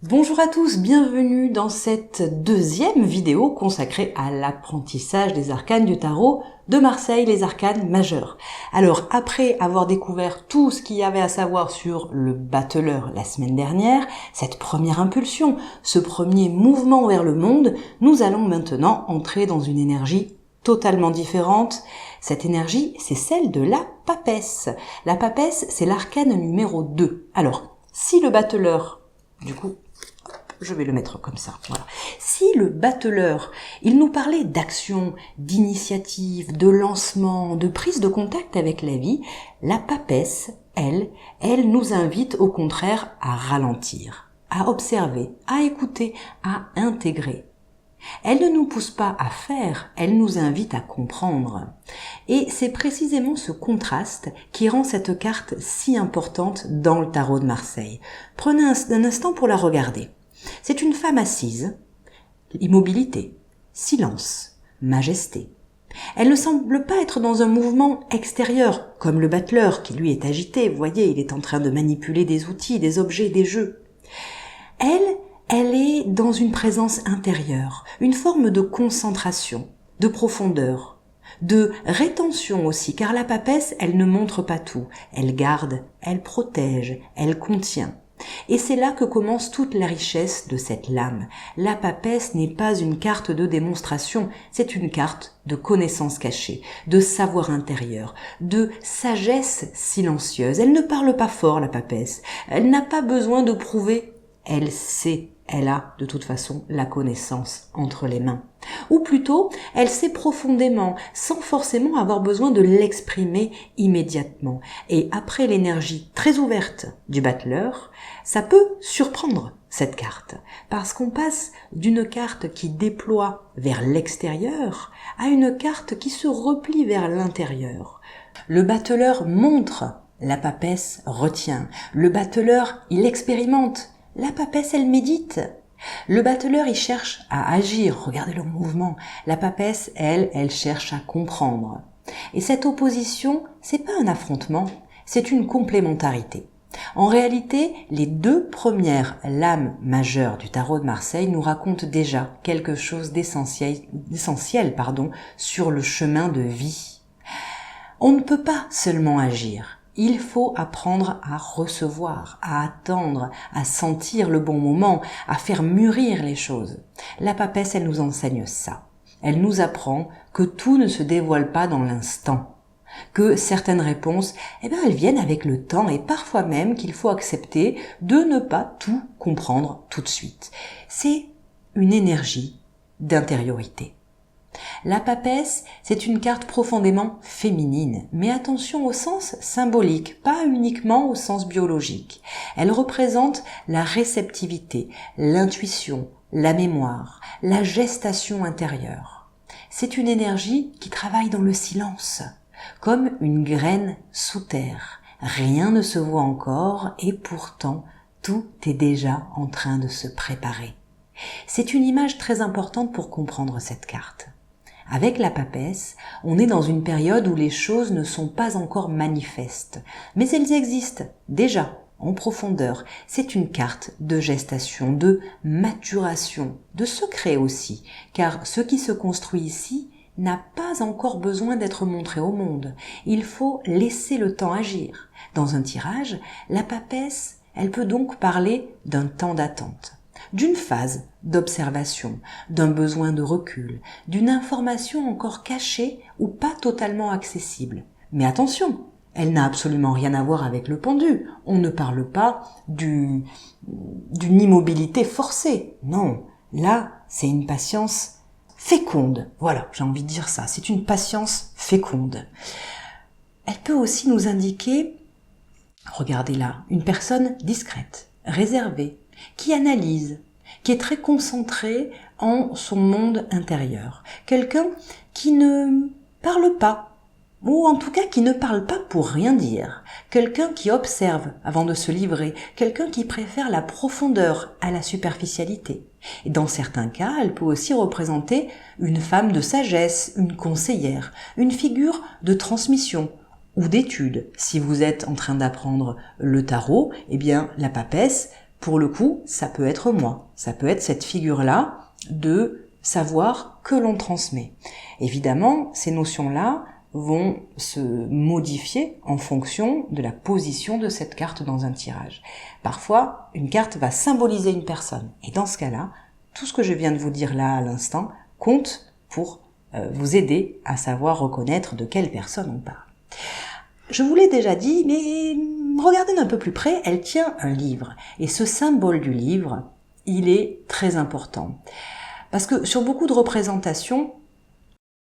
Bonjour à tous, bienvenue dans cette deuxième vidéo consacrée à l'apprentissage des arcanes du tarot de Marseille, les arcanes majeurs. Alors, après avoir découvert tout ce qu'il y avait à savoir sur le battleur la semaine dernière, cette première impulsion, ce premier mouvement vers le monde, nous allons maintenant entrer dans une énergie totalement différente. Cette énergie, c'est celle de la papesse. La papesse, c'est l'arcane numéro 2. Alors, si le battleur, du coup, je vais le mettre comme ça, voilà. Si le battleur, il nous parlait d'action, d'initiative, de lancement, de prise de contact avec la vie, la papesse, elle nous invite au contraire à ralentir, à observer, à écouter, à intégrer. Elle ne nous pousse pas à faire, elle nous invite à comprendre. Et c'est précisément ce contraste qui rend cette carte si importante dans le tarot de Marseille. Prenez un instant pour la regarder. C'est une femme assise, immobilité, silence, majesté. Elle ne semble pas être dans un mouvement extérieur, comme le battleur qui lui est agité. Vous voyez, il est en train de manipuler des outils, des objets, des jeux. Elle est dans une présence intérieure, une forme de concentration, de profondeur, de rétention aussi, car la papesse, elle ne montre pas tout. Elle garde, elle protège, elle contient. Et c'est là que commence toute la richesse de cette lame. La papesse n'est pas une carte de démonstration, c'est une carte de connaissance cachée, de savoir intérieur, de sagesse silencieuse. Elle ne parle pas fort, la papesse. Elle n'a pas besoin de prouver. Elle sait, elle a de toute façon la connaissance entre les mains. Ou plutôt, elle sait profondément, sans forcément avoir besoin de l'exprimer immédiatement. Et après l'énergie très ouverte du battleur, ça peut surprendre cette carte, parce qu'on passe d'une carte qui déploie vers l'extérieur à une carte qui se replie vers l'intérieur. Le battleur montre, la papesse retient. Le battleur, il expérimente. La papesse, elle médite. Le battleur, il cherche à agir. Regardez le mouvement. La papesse, elle cherche à comprendre. Et cette opposition, c'est pas un affrontement, c'est une complémentarité. En réalité, les deux premières lames majeures du tarot de Marseille nous racontent déjà quelque chose d'essentiel, sur le chemin de vie. On ne peut pas seulement agir. Il faut apprendre à recevoir, à attendre, à sentir le bon moment, à faire mûrir les choses. La papesse, elle nous enseigne ça. Elle nous apprend que tout ne se dévoile pas dans l'instant, que certaines réponses, elles viennent avec le temps et parfois même qu'il faut accepter de ne pas tout comprendre tout de suite. C'est une énergie d'intériorité. La papesse, c'est une carte profondément féminine, mais attention au sens symbolique, pas uniquement au sens biologique. Elle représente la réceptivité, l'intuition, la mémoire, la gestation intérieure. C'est une énergie qui travaille dans le silence, comme une graine sous terre. Rien ne se voit encore et pourtant tout est déjà en train de se préparer. C'est une image très importante pour comprendre cette carte. Avec la papesse, on est dans une période où les choses ne sont pas encore manifestes, mais elles existent déjà en profondeur. C'est une carte de gestation, de maturation, de secret aussi, car ce qui se construit ici n'a pas encore besoin d'être montré au monde. Il faut laisser le temps agir. Dans un tirage, la papesse, elle peut donc parler d'un temps d'attente, d'une phase d'observation, d'un besoin de recul, d'une information encore cachée ou pas totalement accessible. Mais attention, elle n'a absolument rien à voir avec le pendu. On ne parle pas d'une immobilité forcée. Non, là, c'est une patience féconde. Voilà, j'ai envie de dire ça. C'est une patience féconde. Elle peut aussi nous indiquer, regardez là, une personne discrète, réservée, qui analyse, qui est très concentré en son monde intérieur. Quelqu'un qui ne parle pas, ou en tout cas qui ne parle pas pour rien dire. Quelqu'un qui observe avant de se livrer. Quelqu'un qui préfère la profondeur à la superficialité. Et dans certains cas, elle peut aussi représenter une femme de sagesse, une conseillère, une figure de transmission ou d'étude. Si vous êtes en train d'apprendre le tarot, eh bien la papesse Pour le coup, ça peut être moi, ça peut être cette figure-là de savoir que l'on transmet. Évidemment, ces notions-là vont se modifier en fonction de la position de cette carte dans un tirage. Parfois, une carte va symboliser une personne. Et dans ce cas-là, tout ce que je viens de vous dire là à l'instant compte pour vous aider à savoir reconnaître de quelle personne on parle. Je vous l'ai déjà dit, mais regardez d'un peu plus près, elle tient un livre. Et ce symbole du livre, il est très important. Parce que sur beaucoup de représentations,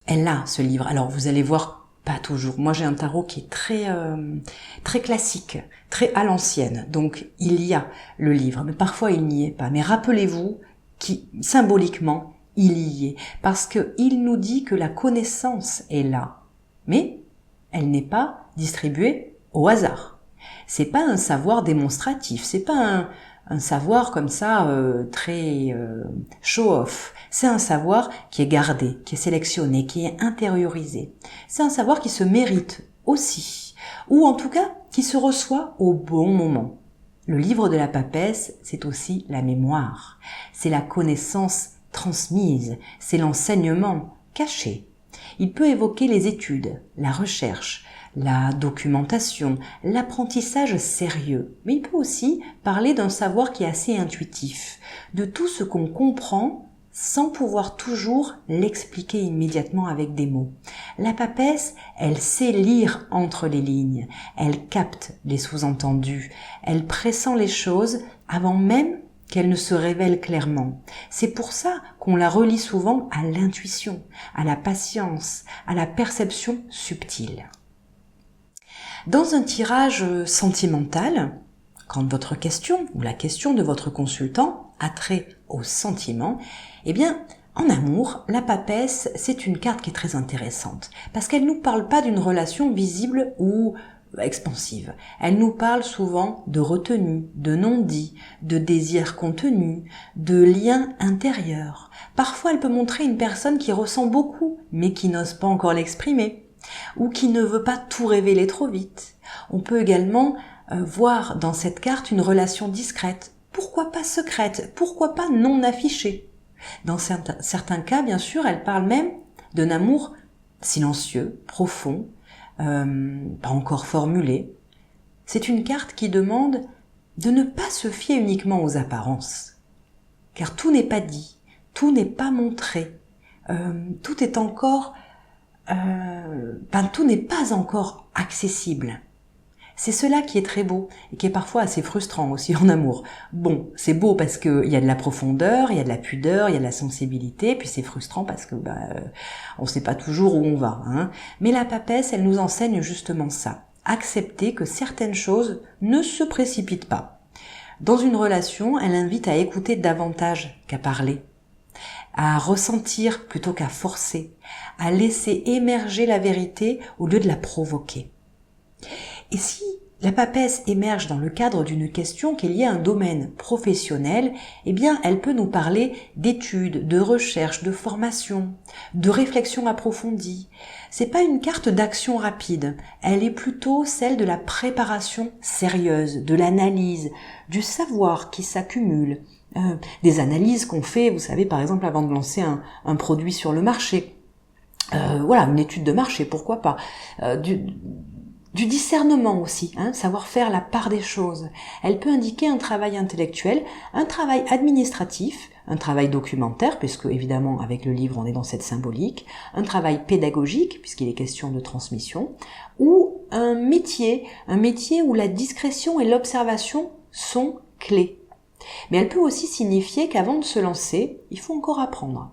elle a ce livre. Alors vous allez voir, pas toujours. Moi j'ai un tarot qui est très classique, très à l'ancienne. Donc il y a le livre, mais parfois il n'y est pas. Mais rappelez-vous qui symboliquement il y est, parce que il nous dit que la connaissance est là, mais elle n'est pas distribuée au hasard. C'est pas un savoir démonstratif, c'est pas un savoir comme ça très show-off. C'est un savoir qui est gardé, qui est sélectionné, qui est intériorisé. C'est un savoir qui se mérite aussi, ou en tout cas qui se reçoit au bon moment. Le livre de la papesse, c'est aussi la mémoire, c'est la connaissance transmise, c'est l'enseignement caché. Il peut évoquer les études, la recherche, la documentation, l'apprentissage sérieux, mais il peut aussi parler d'un savoir qui est assez intuitif, de tout ce qu'on comprend sans pouvoir toujours l'expliquer immédiatement avec des mots. La papesse, elle sait lire entre les lignes, elle capte les sous-entendus, elle pressent les choses avant même qu'elle ne se révèle clairement. C'est pour ça qu'on la relie souvent à l'intuition, à la patience, à la perception subtile. Dans un tirage sentimental, quand votre question ou la question de votre consultant a trait au sentiment, eh bien, en amour, la papesse, c'est une carte qui est très intéressante parce qu'elle nous parle pas d'une relation visible ou expansive. Elle nous parle souvent de retenue, de non-dit, de désir contenu, de liens intérieurs. Parfois, elle peut montrer une personne qui ressent beaucoup, mais qui n'ose pas encore l'exprimer, ou qui ne veut pas tout révéler trop vite. On peut également voir dans cette carte une relation discrète, pourquoi pas secrète, pourquoi pas non affichée. Dans certains cas, bien sûr, elle parle même d'un amour silencieux, profond, pas encore formulé. C'est une carte qui demande de ne pas se fier uniquement aux apparences, car tout n'est pas dit, tout n'est pas montré, tout est encore, tout n'est pas encore accessible. C'est cela qui est très beau et qui est parfois assez frustrant aussi en amour. Bon, c'est beau parce qu'il y a de la profondeur, il y a de la pudeur, il y a de la sensibilité, puis c'est frustrant parce que on sait pas toujours où on va. Hein. Mais la papesse, elle nous enseigne justement ça. Accepter que certaines choses ne se précipitent pas. Dans une relation, elle invite à écouter davantage qu'à parler, à ressentir plutôt qu'à forcer, à laisser émerger la vérité au lieu de la provoquer. Et si la papesse émerge dans le cadre d'une question qui est liée à un domaine professionnel, eh bien, elle peut nous parler d'études, de recherche, de formation, de réflexion approfondie. C'est pas une carte d'action rapide. Elle est plutôt celle de la préparation sérieuse, de l'analyse, du savoir qui s'accumule, des analyses qu'on fait, vous savez, par exemple, avant de lancer un produit sur le marché. Voilà, une étude de marché, pourquoi pas. Du discernement aussi, savoir faire la part des choses. Elle peut indiquer un travail intellectuel, un travail administratif, un travail documentaire, puisque évidemment avec le livre on est dans cette symbolique, un travail pédagogique, puisqu'il est question de transmission, ou un métier où la discrétion et l'observation sont clés. Mais elle peut aussi signifier qu'avant de se lancer, il faut encore apprendre.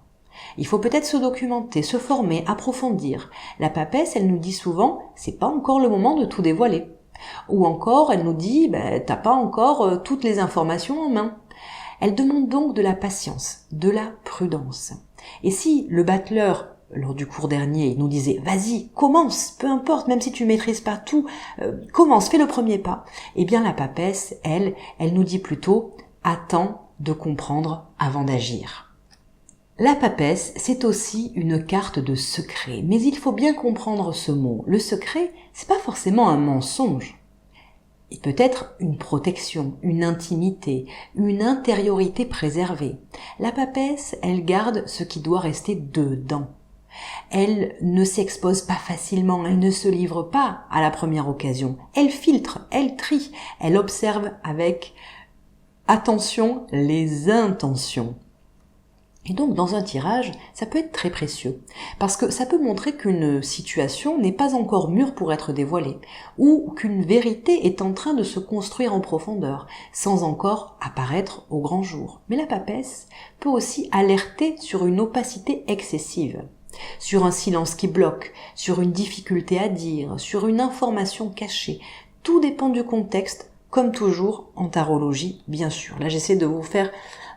Il faut peut-être se documenter, se former, approfondir. La papesse, elle nous dit souvent, c'est pas encore le moment de tout dévoiler. Ou encore, elle nous dit, t'as pas encore toutes les informations en main. Elle demande donc de la patience, de la prudence. Et si le battleur, lors du cours dernier, nous disait, vas-y, commence, peu importe, même si tu maîtrises pas tout, commence, fais le premier pas. Eh bien, la papesse, elle nous dit plutôt, attends de comprendre avant d'agir. La papesse, c'est aussi une carte de secret, mais il faut bien comprendre ce mot. Le secret, c'est pas forcément un mensonge. Il peut être une protection, une intimité, une intériorité préservée. La papesse, elle garde ce qui doit rester dedans. Elle ne s'expose pas facilement, elle ne se livre pas à la première occasion. Elle filtre, elle trie, elle observe avec attention les intentions. Et donc, dans un tirage, ça peut être très précieux, parce que ça peut montrer qu'une situation n'est pas encore mûre pour être dévoilée, ou qu'une vérité est en train de se construire en profondeur, sans encore apparaître au grand jour. Mais la papesse peut aussi alerter sur une opacité excessive, sur un silence qui bloque, sur une difficulté à dire, sur une information cachée. Tout dépend du contexte, comme toujours en tarologie, bien sûr. Là, j'essaie de vous faire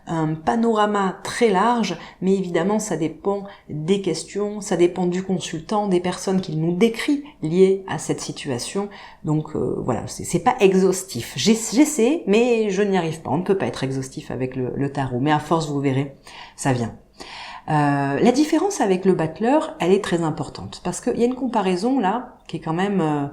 un panorama très large, mais évidemment ça dépend des questions, ça dépend du consultant, des personnes qu'il nous décrit liées à cette situation. Donc voilà, c'est pas exhaustif. J'essaie, mais je n'y arrive pas. On ne peut pas être exhaustif avec le tarot, mais à force, vous verrez, ça vient. La différence avec le battleur, elle est très importante, parce qu'il y a une comparaison là, qui est quand même,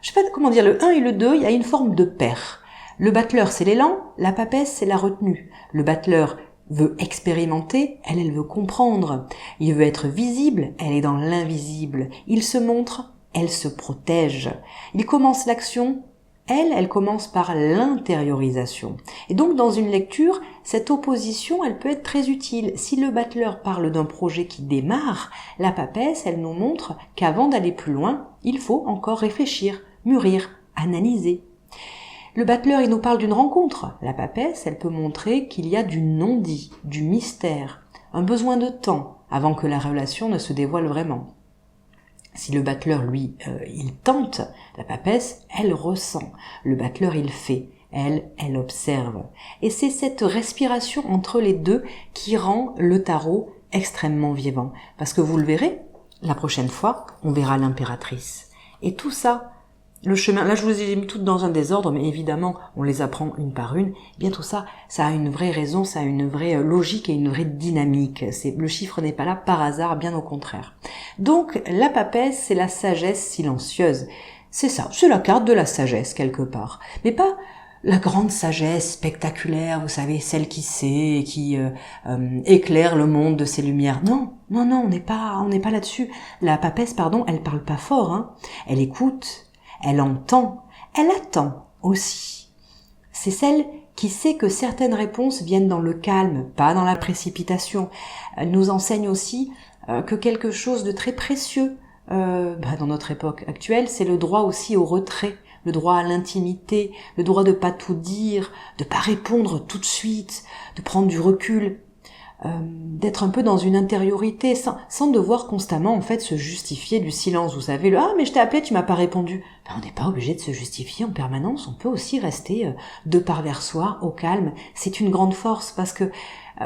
je sais pas comment dire, le 1 et le 2, il y a une forme de paire. Le battleur, c'est l'élan, la papesse, c'est la retenue. Le battleur veut expérimenter, elle veut comprendre. Il veut être visible, elle est dans l'invisible. Il se montre, elle se protège. Il commence l'action, elle commence par l'intériorisation. Et donc, dans une lecture, cette opposition, elle peut être très utile. Si le battleur parle d'un projet qui démarre, la papesse, elle nous montre qu'avant d'aller plus loin, il faut encore réfléchir, mûrir, analyser. Le battleur, il nous parle d'une rencontre. La papesse, elle peut montrer qu'il y a du non-dit, du mystère, un besoin de temps avant que la relation ne se dévoile vraiment. Si le battleur, lui, il tente, la papesse, elle ressent. Le battleur, il fait. Elle observe. Et c'est cette respiration entre les deux qui rend le tarot extrêmement vivant. Parce que vous le verrez, la prochaine fois, on verra l'impératrice. Et tout ça, le chemin, là je vous ai mis toutes dans un désordre, mais évidemment on les apprend une par une. Eh bien tout ça, ça a une vraie raison, ça a une vraie logique et une vraie dynamique. Le chiffre n'est pas là par hasard, bien au contraire. Donc la papesse, c'est la sagesse silencieuse. C'est ça, c'est la carte de la sagesse quelque part. Mais pas la grande sagesse spectaculaire, vous savez, celle qui sait, qui éclaire le monde de ses lumières. Non, on n'est pas là-dessus. La papesse, pardon, elle parle pas fort, hein. Elle écoute. Elle entend, elle attend aussi. C'est celle qui sait que certaines réponses viennent dans le calme, pas dans la précipitation. Elle nous enseigne aussi que quelque chose de très précieux dans notre époque actuelle, c'est le droit aussi au retrait, le droit à l'intimité, le droit de pas tout dire, de pas répondre tout de suite, de prendre du recul. D'être un peu dans une intériorité sans devoir constamment en fait se justifier du silence. Vous savez, le « Ah mais je t'ai appelé, tu m'as pas répondu ». On n'est pas obligé de se justifier en permanence, on peut aussi rester de par vers soi, au calme. C'est une grande force parce que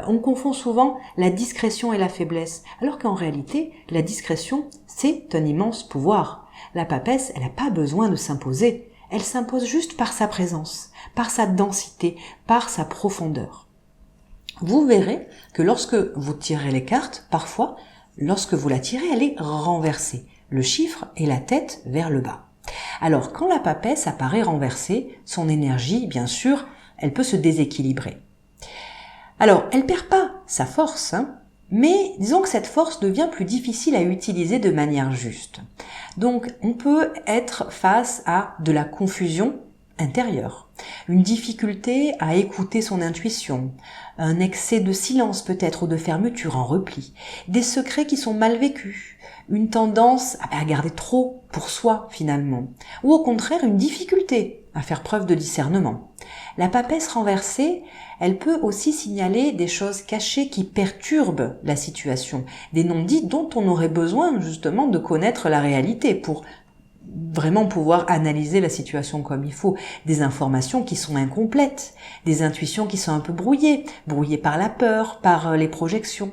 on confond souvent la discrétion et la faiblesse, alors qu'en réalité, la discrétion, c'est un immense pouvoir. La papesse, elle n'a pas besoin de s'imposer, elle s'impose juste par sa présence, par sa densité, par sa profondeur. Vous verrez que lorsque vous tirez les cartes, parfois, lorsque vous la tirez, elle est renversée. Le chiffre et la tête vers le bas. Alors, quand la papesse apparaît renversée, son énergie, bien sûr, elle peut se déséquilibrer. Alors, elle perd pas sa force, mais disons que cette force devient plus difficile à utiliser de manière juste. Donc, on peut être face à de la confusion intérieure, une difficulté à écouter son intuition, un excès de silence peut-être ou de fermeture en repli, des secrets qui sont mal vécus, une tendance à garder trop pour soi finalement, ou au contraire une difficulté à faire preuve de discernement. La papesse renversée, elle peut aussi signaler des choses cachées qui perturbent la situation, des non-dits dont on aurait besoin justement de connaître la réalité pour vraiment pouvoir analyser la situation comme il faut, des informations qui sont incomplètes, des intuitions qui sont un peu brouillées par la peur, par les projections.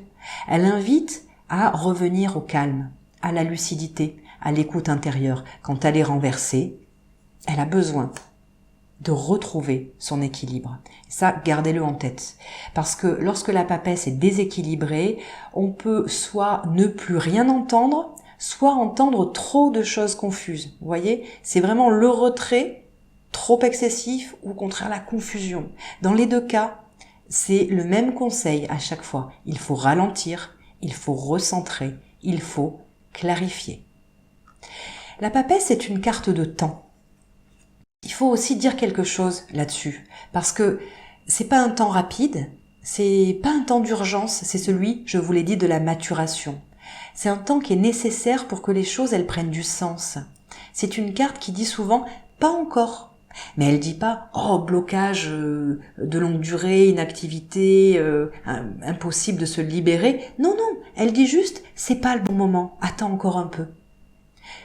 Elle invite à revenir au calme, à la lucidité, à l'écoute intérieure. Quand elle est renversée, elle a besoin de retrouver son équilibre. Ça, gardez-le en tête. Parce que lorsque la papesse est déséquilibrée, on peut soit ne plus rien entendre, soit entendre trop de choses confuses. Vous voyez, c'est vraiment le retrait trop excessif ou au contraire la confusion. Dans les deux cas, c'est le même conseil à chaque fois. Il faut ralentir, il faut recentrer, il faut clarifier. La papesse est une carte de temps. Il faut aussi dire quelque chose là-dessus, parce que c'est pas un temps rapide, c'est pas un temps d'urgence, c'est celui, je vous l'ai dit, de la maturation. C'est un temps qui est nécessaire pour que les choses, elles prennent du sens. C'est une carte qui dit souvent « pas encore ». Mais elle dit pas « oh, blocage de longue durée, inactivité, impossible de se libérer ». Non, non, elle dit juste « c'est pas le bon moment, attends encore un peu ».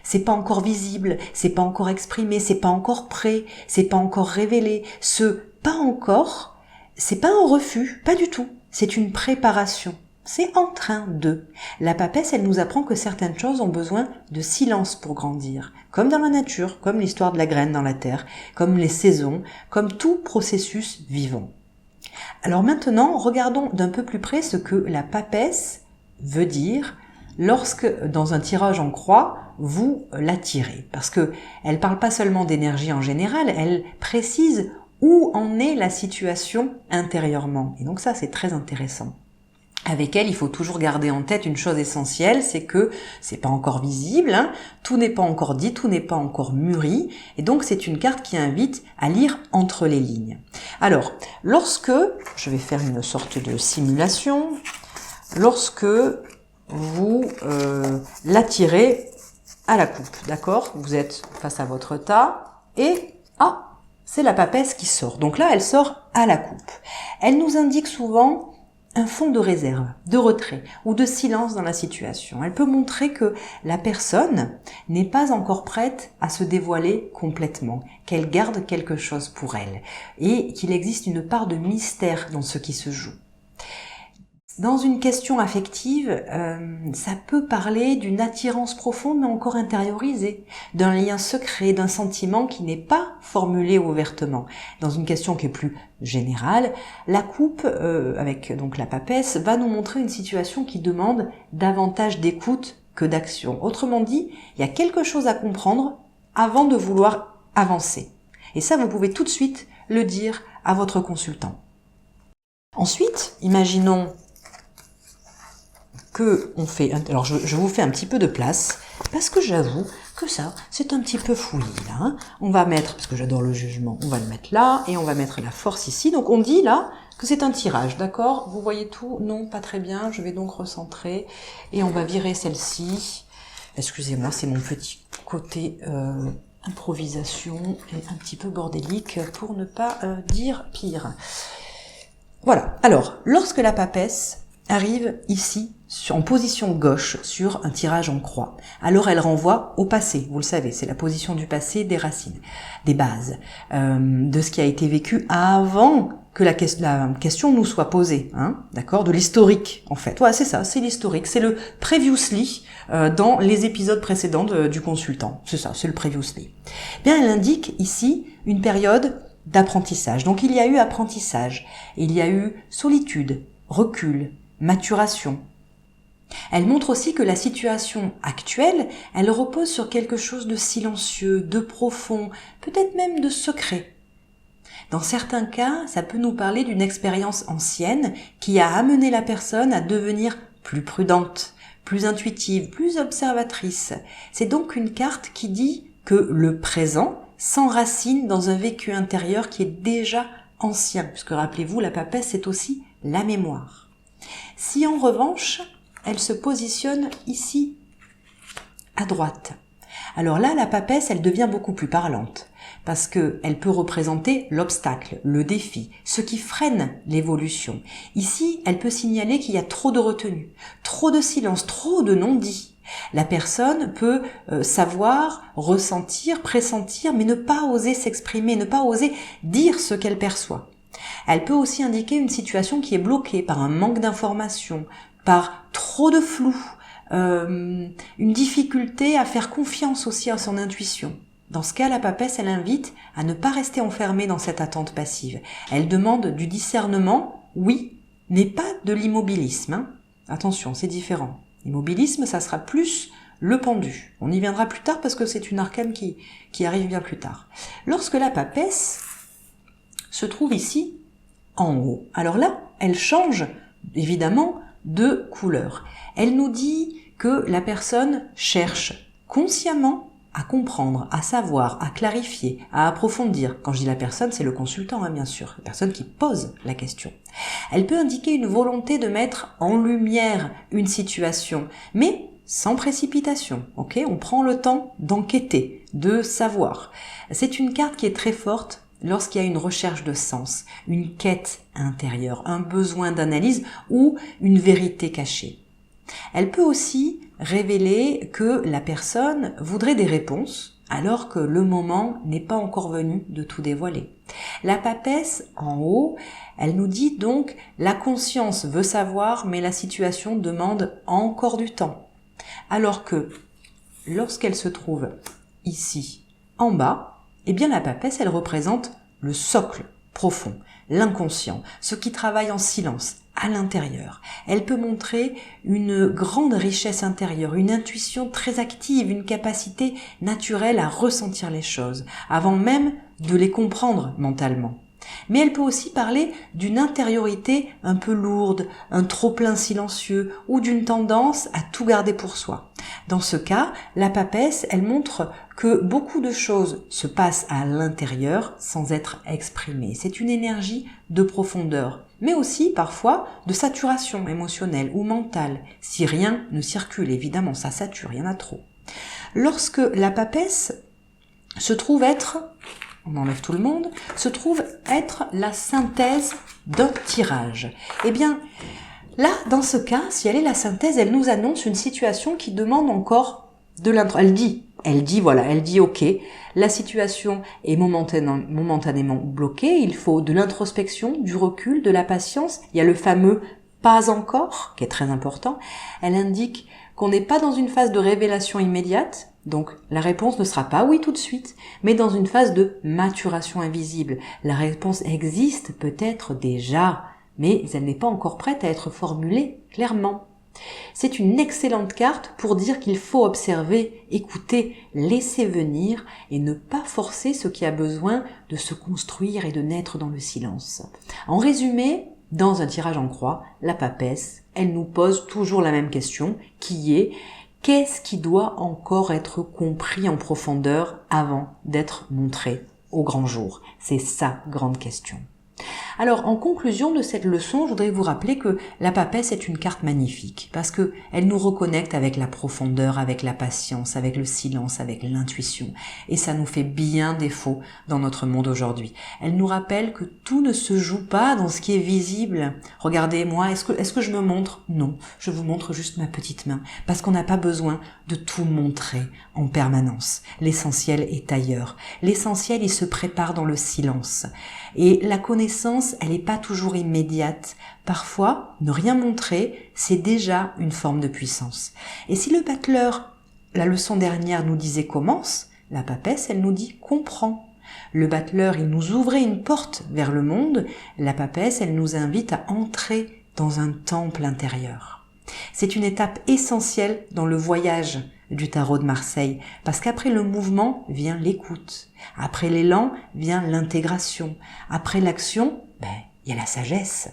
C'est pas encore visible, c'est pas encore exprimé, c'est pas encore prêt, c'est pas encore révélé. Ce « pas encore », c'est pas un refus, pas du tout, c'est une préparation. C'est en train de. La papesse, elle nous apprend que certaines choses ont besoin de silence pour grandir, comme dans la nature, comme l'histoire de la graine dans la terre, comme les saisons, comme tout processus vivant. Alors maintenant, regardons d'un peu plus près ce que la papesse veut dire lorsque, dans un tirage en croix, vous la tirez. Parce que elle parle pas seulement d'énergie en général, elle précise où en est la situation intérieurement. Et donc ça, c'est très intéressant. Avec elle, il faut toujours garder en tête une chose essentielle, c'est que c'est pas encore visible, hein, tout n'est pas encore dit, tout n'est pas encore mûri, et donc c'est une carte qui invite à lire entre les lignes. Alors, lorsque, je vais faire une sorte de simulation, lorsque vous la tirez à la coupe, d'accord? Vous êtes face à votre tas, et c'est la papesse qui sort. Donc là, elle sort à la coupe. Elle nous indique souvent un fond de réserve, de retrait ou de silence dans la situation. Elle peut montrer que la personne n'est pas encore prête à se dévoiler complètement, qu'elle garde quelque chose pour elle et qu'il existe une part de mystère dans ce qui se joue. Dans une question affective, ça peut parler d'une attirance profonde mais encore intériorisée, d'un lien secret, d'un sentiment qui n'est pas formulé ouvertement. Dans une question qui est plus générale, la coupe, avec donc la papesse, va nous montrer une situation qui demande davantage d'écoute que d'action. Autrement dit, il y a quelque chose à comprendre avant de vouloir avancer. Et ça, vous pouvez tout de suite le dire à votre consultant. Ensuite, imaginons que on fait, alors je vous fais un petit peu de place, parce que j'avoue que ça, c'est un petit peu fouillis, là, hein. On va mettre, parce que j'adore le jugement, on va le mettre là, et on va mettre la force ici. Donc on dit là que c'est un tirage, d'accord? Vous voyez tout? Non, pas très bien, je vais donc recentrer, et on va virer celle-ci. Excusez-moi, c'est mon petit côté improvisation, et un petit peu bordélique, pour ne pas dire pire. Voilà, alors, lorsque la papesse arrive ici, en position gauche, sur un tirage en croix. Alors elle renvoie au passé, vous le savez, c'est la position du passé, des racines, des bases, de ce qui a été vécu avant que la question nous soit posée, hein, d'accord, de l'historique en fait. Voilà, c'est ça, c'est l'historique, c'est le previously dans les épisodes précédents du consultant. C'est ça, c'est le previously. Bien, elle indique ici une période d'apprentissage. Donc il y a eu apprentissage, il y a eu solitude, recul, maturation. Elle montre aussi que la situation actuelle, elle repose sur quelque chose de silencieux, de profond, peut-être même de secret. Dans certains cas, ça peut nous parler d'une expérience ancienne qui a amené la personne à devenir plus prudente, plus intuitive, plus observatrice. C'est donc une carte qui dit que le présent s'enracine dans un vécu intérieur qui est déjà ancien, puisque rappelez-vous, la papesse, c'est aussi la mémoire. Si en revanche, elle se positionne ici, à droite, alors là, la papesse, elle devient beaucoup plus parlante, parce qu'elle peut représenter l'obstacle, le défi, ce qui freine l'évolution. Ici, elle peut signaler qu'il y a trop de retenue, trop de silence, trop de non-dits. La personne peut savoir, ressentir, pressentir, mais ne pas oser s'exprimer, ne pas oser dire ce qu'elle perçoit. Elle peut aussi indiquer une situation qui est bloquée par un manque d'information, par trop de flou, une difficulté à faire confiance aussi à son intuition. Dans ce cas, la papesse, elle invite à ne pas rester enfermée dans cette attente passive. Elle demande du discernement, oui, mais pas de l'immobilisme, hein. Attention, c'est différent. L'immobilisme, ça sera plus le pendu. On y viendra plus tard parce que c'est une arcane qui arrive bien plus tard. Lorsque la papesse se trouve ici, en haut, alors là, elle change évidemment de couleur. Elle nous dit que la personne cherche consciemment à comprendre, à savoir, à clarifier, à approfondir. Quand je dis la personne, c'est le consultant, bien sûr, la personne qui pose la question. Elle peut indiquer une volonté de mettre en lumière une situation, mais sans précipitation, ok ? On prend le temps d'enquêter, de savoir. C'est une carte qui est très forte lorsqu'il y a une recherche de sens, une quête intérieure, un besoin d'analyse ou une vérité cachée. Elle peut aussi révéler que la personne voudrait des réponses alors que le moment n'est pas encore venu de tout dévoiler. La papesse en haut, elle nous dit donc la conscience veut savoir mais la situation demande encore du temps. Alors que lorsqu'elle se trouve ici en bas, eh bien la papesse elle représente le socle profond, l'inconscient, ce qui travaille en silence, à l'intérieur. Elle peut montrer une grande richesse intérieure, une intuition très active, une capacité naturelle à ressentir les choses, avant même de les comprendre mentalement. Mais elle peut aussi parler d'une intériorité un peu lourde, un trop-plein silencieux ou d'une tendance à tout garder pour soi. Dans ce cas, la papesse, elle montre que beaucoup de choses se passent à l'intérieur sans être exprimées. C'est une énergie de profondeur, mais aussi parfois de saturation émotionnelle ou mentale. Si rien ne circule, évidemment, ça sature, il y en a trop. Lorsque la papesse se trouve être, on enlève tout le monde, se trouve être la synthèse d'un tirage. Eh bien, là, dans ce cas, si elle est la synthèse, elle nous annonce une situation qui demande encore de l'introspection. Elle dit ok, la situation est momentanément bloquée, il faut de l'introspection, du recul, de la patience. Il y a le fameux pas encore, qui est très important. Elle indique qu'on n'est pas dans une phase de révélation immédiate, donc la réponse ne sera pas oui tout de suite, mais dans une phase de maturation invisible. La réponse existe peut-être déjà, mais elle n'est pas encore prête à être formulée clairement. C'est une excellente carte pour dire qu'il faut observer, écouter, laisser venir et ne pas forcer ce qui a besoin de se construire et de naître dans le silence. En résumé, dans un tirage en croix, la papesse, elle nous pose toujours la même question qui est qu'est-ce qui doit encore être compris en profondeur avant d'être montré au grand jour? C'est sa grande question. Alors, en conclusion de cette leçon, je voudrais vous rappeler que la papesse est une carte magnifique parce que elle nous reconnecte avec la profondeur, avec la patience, avec le silence, avec l'intuition. Et ça nous fait bien défaut dans notre monde aujourd'hui. Elle nous rappelle que tout ne se joue pas dans ce qui est visible. Regardez-moi, est-ce que je me montre? Non, je vous montre juste ma petite main parce qu'on n'a pas besoin de tout montrer en permanence. L'essentiel est ailleurs. L'essentiel, il se prépare dans le silence. Et la connaissance, elle n'est pas toujours immédiate. Parfois, ne rien montrer, c'est déjà une forme de puissance. Et si le battleur, la leçon dernière nous disait commence, la papesse, elle nous dit comprends. Le battleur, il nous ouvrait une porte vers le monde, la papesse, elle nous invite à entrer dans un temple intérieur. C'est une étape essentielle dans le voyage du tarot de Marseille, parce qu'après le mouvement vient l'écoute, après l'élan vient l'intégration, après l'action, il y a la sagesse.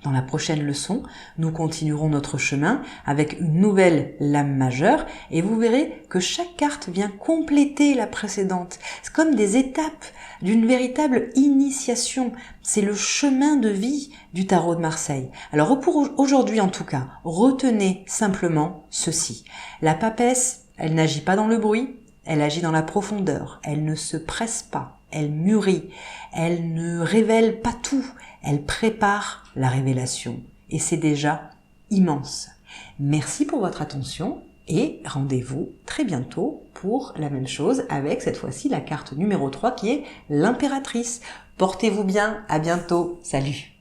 Dans la prochaine leçon, nous continuerons notre chemin avec une nouvelle lame majeure et vous verrez que chaque carte vient compléter la précédente. C'est comme des étapes d'une véritable initiation. C'est le chemin de vie du tarot de Marseille. Alors pour aujourd'hui en tout cas, retenez simplement ceci. La papesse, elle n'agit pas dans le bruit, elle agit dans la profondeur. Elle ne se presse pas, elle mûrit, elle ne révèle pas tout. Elle prépare la révélation et c'est déjà immense. Merci pour votre attention et rendez-vous très bientôt pour la même chose avec cette fois-ci la carte numéro 3 qui est l'impératrice. Portez-vous bien, à bientôt, salut!